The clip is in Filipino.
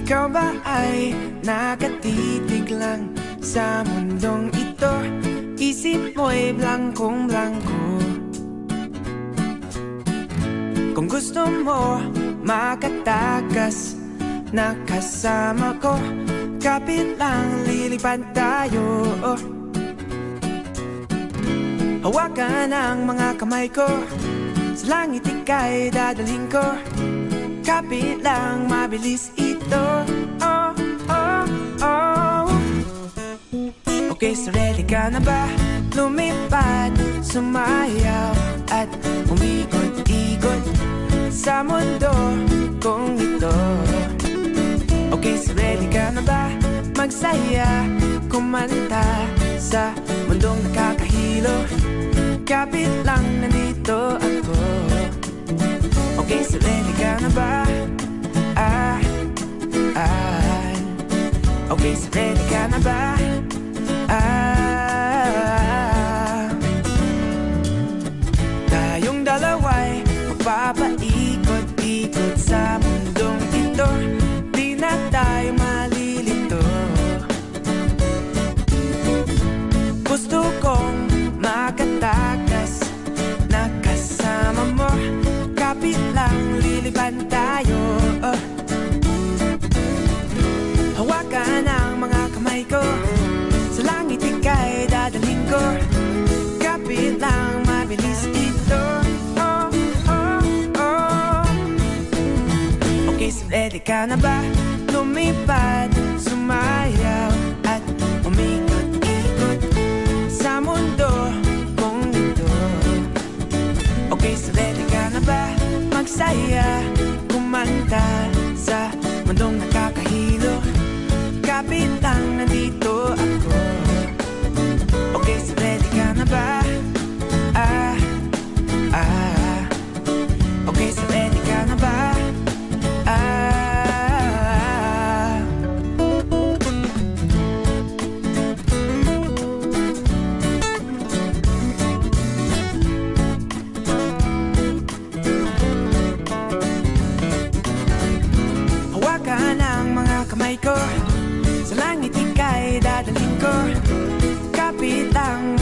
Ikaw ba ay nakatitig lang sa mundong ito? Isip mo'y blankong-blanko. Kung gusto mo makatakas na kasama ko, kapit lang lilipad tayo. Hawakan ang mga kamay ko, sa langit ika'y dadalhin ko. Kapit lang, mabilis ito. Oh, oh, oh. Okay, so ready ka na ba? Lumipad, sumayaw at umikot-ikot sa mundo kong ito. Okay, so ready ka na ba? Magsaya, kumanta sa mundong nakakahilo. Kapit lang, nandito ako. Okay, so ready ka na ba? Okay, so ready ka na ba? Tayong dalawa'y magpapaikot-ikot sa mundong ito. Di na tayo malilito. Gusto kong makatakas na kasama mo. Kapit lang, lilipad tayo. Hawakan ang mga kamay ko, sa langit ika'y dadalhin ko. Kapit lang, mabilis ito. Oh, oh, oh. Okay, so ready ka na ba? Lumipad, sumayaw at umikot-ikot sa mundo kong ito. Okay, so ready ka na ba? Magsaya, kumanta sa mundong nakakahilo. Kapit lang, nandito ako. Okay, so ready ka na ba? Okay, so ready ka na ba? Hawakan ang mga kamay ko, sa langit ika'y dadalhin ko. Kapit lang,